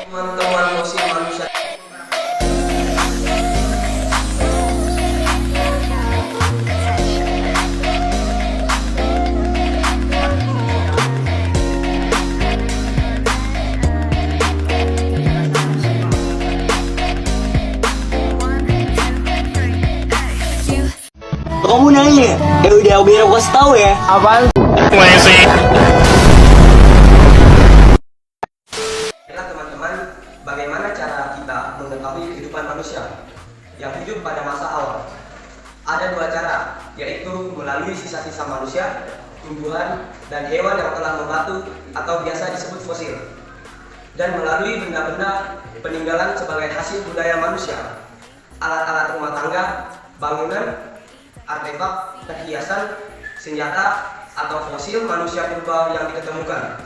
Teman-teman fosil manusia. Kamu nanya, udah biar aku kasih tahu ya. Apaan? Teman-teman, bagaimana cara kita mengetahui kehidupan manusia yang hidup pada masa awal? Ada dua cara, yaitu melalui sisa-sisa manusia, tumbuhan, dan hewan yang telah membatu atau biasa disebut fosil, dan melalui benda-benda peninggalan sebagai hasil budaya manusia, alat-alat rumah tangga, bangunan, artefak, perhiasan, senjata, atau fosil manusia purba yang diketemukan.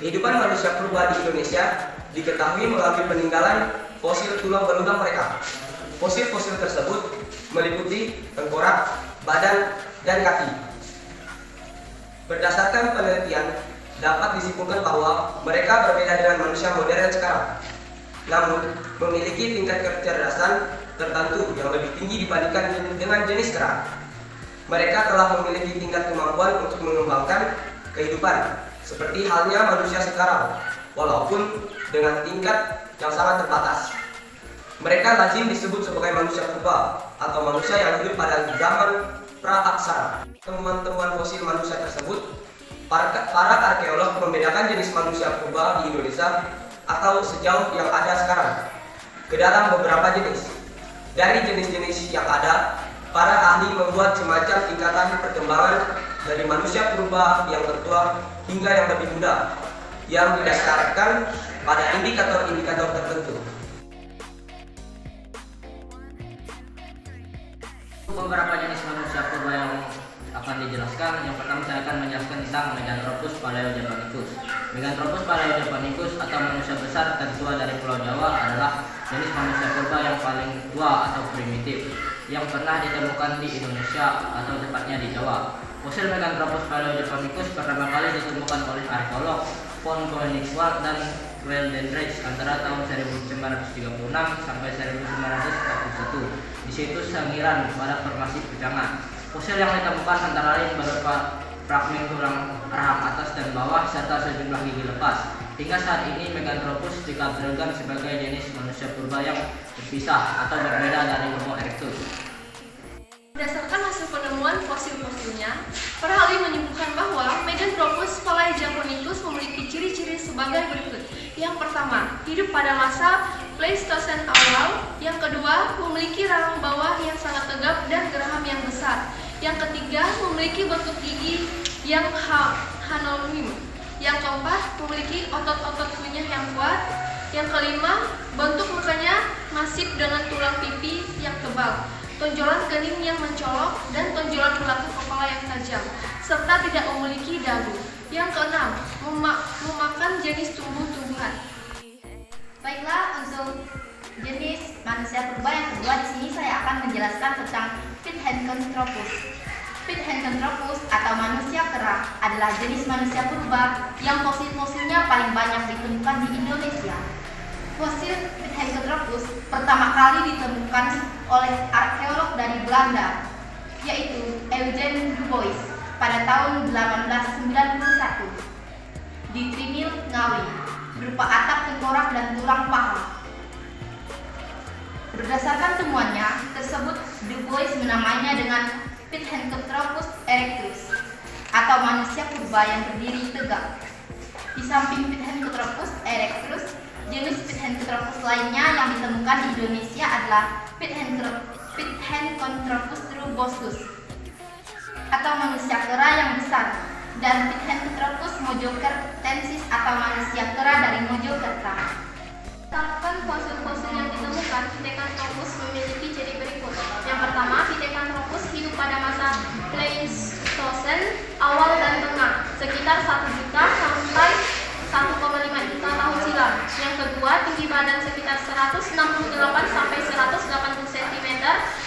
Kehidupan manusia purba di Indonesia diketahui melalui peninggalan fosil tulang belulang mereka. Fosil-fosil tersebut meliputi tengkorak, badan, dan kaki. Berdasarkan penelitian, dapat disimpulkan bahwa mereka berbeda dengan manusia modern sekarang, namun memiliki tingkat kecerdasan tertentu yang lebih tinggi dibandingkan dengan jenis kera. Mereka telah memiliki tingkat kemampuan untuk mengembangkan kehidupan seperti halnya manusia sekarang, walaupun dengan tingkat yang sangat terbatas. Mereka lazim disebut sebagai manusia purba atau manusia yang hidup pada zaman pra-aksara. Temuan-temuan fosil manusia tersebut, para arkeolog membedakan jenis manusia purba di Indonesia atau sejauh yang ada sekarang ke dalam beberapa jenis. Dari jenis-jenis yang ada, para ahli membuat semacam tingkatan perkembangan dari manusia purba yang tertua hingga yang lebih muda, yang didasarkan pada indikator-indikator tertentu. Beberapa jenis manusia purba yang akan dijelaskan. Yang pertama saya akan menjelaskan tentang Meganthropus paleojapanicus. Meganthropus paleojapanicus atau manusia besar tertua dari Pulau Jawa adalah jenis manusia purba yang paling tua atau primitif yang pernah ditemukan di Indonesia atau tepatnya di Jawa. Fosil Meganthropus paleojapanicus pertama kali ditemukan oleh arkeolog von Koenigswald dan Weldenreich antara tahun 1936 sampai 1941 di situs Sangiran pada formasi Pujangan. Fosil yang ditemukan antara lain berupa fragmen tulang rahang atas dan bawah serta sejumlah gigi lepas. Hingga saat ini Meganthropus dikategorikan sebagai jenis manusia purba yang terpisah atau berbeda dari Homo erectus. Berdasarkan hasil penemuan fosil-fosilnya, para ahli menyimpulkan bahwa Meganthropus paleojapanicus memiliki ciri-ciri sebagai berikut. Yang pertama, hidup pada masa Pleistosen awal. Yang kedua, memiliki rahang bawah yang sangat tegap dan geraham yang besar. Yang ketiga, memiliki bentuk gigi yang hanonim. Yang keempat, memiliki otot-otot kunyah yang kuat. Yang kelima, bentuk mukanya masif dengan tulang pipi yang tebal, tonjolan kening yang mencolok, dan tonjolan belakang kepala yang tajam, serta tidak memiliki dagu. Yang keenam, memakan jenis tumbuh-tumbuhan. Baiklah, untuk jenis manusia purba yang kedua, di sini saya akan menjelaskan tentang Pithecanthropus. Pithecanthropus atau manusia kera adalah jenis manusia purba yang fosil-fosilnya paling banyak ditemukan di Indonesia. Fosil Pithecanthropus pertama kali ditemukan oleh arkeolog dari Belanda, yaitu Eugen Dubois pada tahun 1891 di Trinil, Ngawi, berupa atap tengkorak dan tulang paha. Berdasarkan temuannya tersebut, Dubois menamainya dengan Pithecanthropus erectus atau manusia purba yang berdiri tegak. Di samping Pithecanthropus erectus, jenis Pithecanthropus lainnya yang ditemukan di Indonesia adalah Pithecanthropus rubosus atau manusia kera yang besar, dan Pithecanthropus mojokertensis atau manusia kera dari Mojokerta. Berdasarkan fosil-fosil yang ditemukan, Pithecanthropus memiliki ciri berikut. Yang pertama, Pithecanthropus hidup pada masa Pleistosen awal dan tengah, sekitar 1 juta sampai 1,5 juta tahun silam. Yang kedua, tinggi badan sekitar 168 sampai 180 cm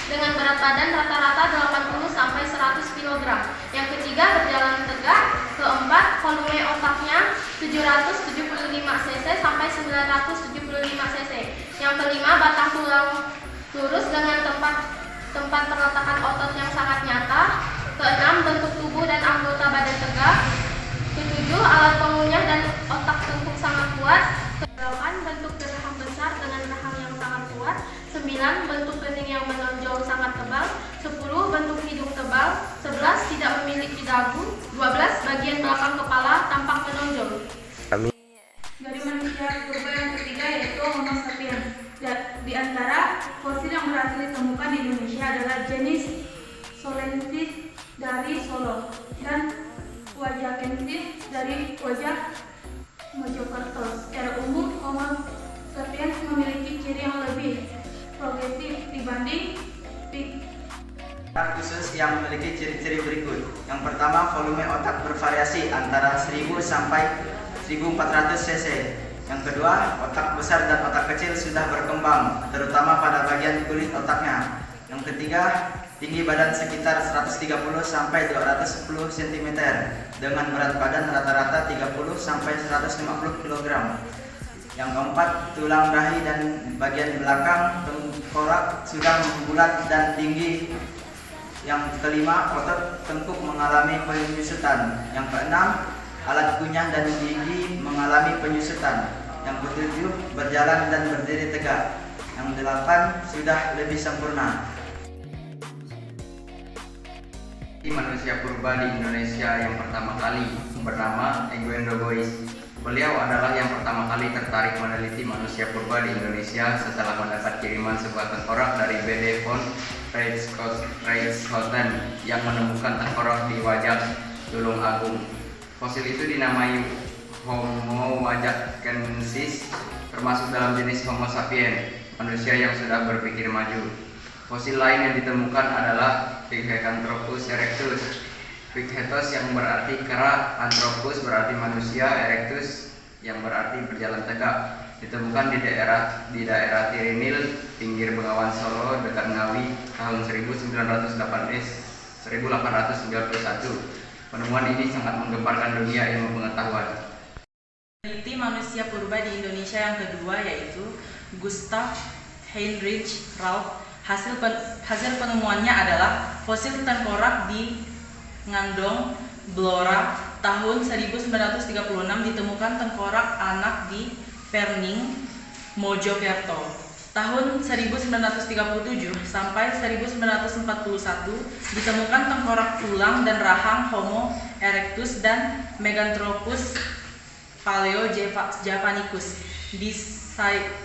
dengan berat badan rata-rata 80 sampai 100 kg. Yang ketiga, berjalan tegak. Keempat, volume otaknya 775 cc sampai 900 975 cc. Yang kelima, batang tulang lurus dengan tempat perletakan otot yang sangat nyata. Keenam, bentuk tubuh dan anggota badan tegak. Ketujuh, alat pengunyah dan otak tengkuk sangat kuat. Kedelapan, bentuk geraham besar dengan rahang yang sangat kuat. 9, bentuk kening yang menonjol sangat tebal. 10, bentuk hidung tebal. 11, tidak memiliki dagu. 12, bagian belakang kepala tampak menonjol. Dari manusia purba yang ketiga yaitu Homo sapiens. Di antara fosil yang berhasil ditemukan di Indonesia adalah jenis Solensis dari Solo dan Wajakensis dari Wajak Mojokerto. Secara umum, Homo sapiens memiliki ciri yang lebih progresif dibanding Khusus yang memiliki ciri-ciri berikut. Yang pertama, volume otak bervariasi antara 1000 sampai 1400 cc. Yang kedua, otak besar dan otak kecil sudah berkembang, terutama pada bagian kulit otaknya. Yang ketiga, tinggi badan sekitar 130 sampai 210 cm dengan berat badan rata-rata 30 sampai 150 kg. Yang keempat, tulang rahi dan bagian belakang tengkorak sudah bulat dan tinggi. Yang kelima, otot tengkuk mengalami penyusutan. Yang keenam, alat kunyah dan gigi mengalami penyusutan. Yang ketujuh, berjalan dan berdiri tegak. Yang delapan, sudah lebih sempurna. Manusia purba di Indonesia yang pertama kali bernama Eguendo Bois. Beliau adalah yang pertama kali tertarik meneliti manusia purba di Indonesia setelah mendapat kiriman sebuah tengkorak dari B.D. von Reitschoten yang menemukan tengkorak di Wajak Tulung Agung. Fosil itu dinamai Homo wajakensis, termasuk dalam jenis Homo sapiens, manusia yang sudah berpikir maju. Fosil lain yang ditemukan adalah Pithecanthropus erectus. Pithetos yang berarti kera, Anthropus berarti manusia, Erectus yang berarti berjalan tegak. Ditemukan di daerah Tirinil, pinggir Bengawan Solo, dekat Ngawi, tahun 1891. Penemuan ini sangat menggemparkan dunia ilmu pengetahuan. Peneliti manusia purba di Indonesia yang kedua yaitu Gustav Heinrich Rauch. Hasil penemuannya adalah fosil tengkorak di Ngandong, Blora. Tahun 1936 ditemukan tengkorak anak di Perning, Mojokerto. Tahun 1937 sampai 1941 ditemukan tengkorak tulang dan rahang Homo erectus dan Meganthropus paleojavanicus di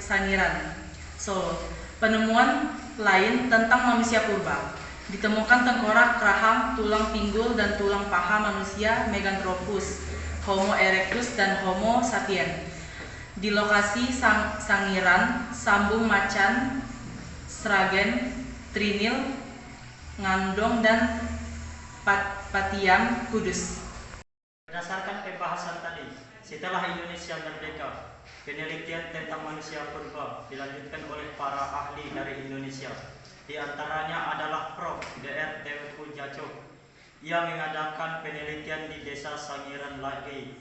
Sangiran, Solo. Penemuan lain tentang manusia purba. Ditemukan tengkorak, rahang, tulang pinggul, dan tulang paha manusia Meganthropus, Homo erectus, dan Homo sapiens. Di lokasi Sangiran, Sambung Macan, Sragen, Trinil, Ngandong, dan Patiam, Kudus. Berdasarkan pembahasan tadi, setelah Indonesia merdeka, penelitian tentang manusia purba dilanjutkan oleh para ahli dari Indonesia. Di antaranya adalah Prof. Dr. Teuku Jacok. Ia mengadakan penelitian di Desa Sangiran lagi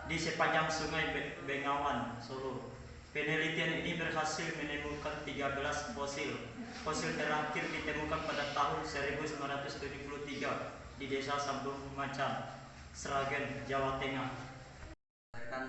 di sepanjang Sungai Bengawan, Solo. Penelitian ini berhasil menemukan 13 fosil. Fosil terakhir ditemukan pada tahun 1973 di Desa Sambung Macan, Sragen, Jawa Tengah. Berdasarkan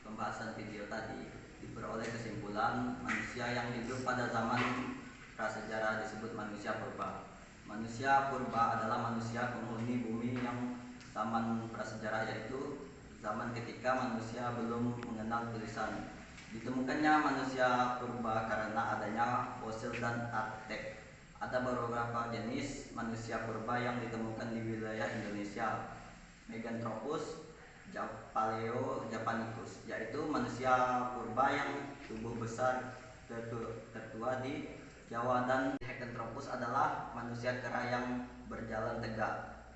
pembahasan video tadi, diperoleh kesimpulan manusia yang hidup pada zaman prasejarah disebut manusia purba. Manusia purba adalah manusia penghuni bumi yang zaman prasejarah, yaitu zaman ketika manusia belum mengenal tulisan. Ditemukannya manusia purba karena adanya fosil dan artefak. Ada beberapa jenis manusia purba yang ditemukan di wilayah Indonesia. Meganthropus paleojavanicus, yaitu manusia purba yang tubuh besar tertua di Jawa, dan Pithecanthropus adalah manusia kera yang berjalan tegak.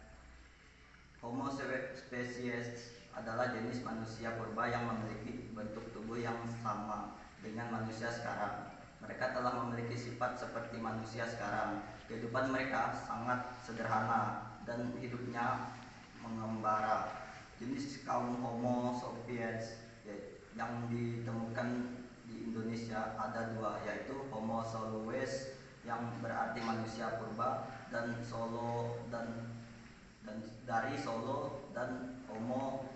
Homo sapiens adalah jenis manusia purba yang memiliki bentuk tubuh yang sama dengan manusia sekarang. Mereka telah memiliki sifat seperti manusia sekarang. Kehidupan mereka sangat sederhana dan hidupnya mengembara. Jenis kaum Homo sapiens yang ditemukan di Indonesia ada dua, yaitu Homo soluensis yang berarti manusia purba dan dari Solo, dan Homo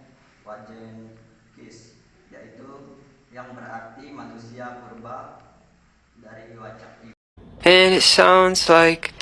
wajensis yaitu yang berarti manusia purba dari wajah. And it sounds like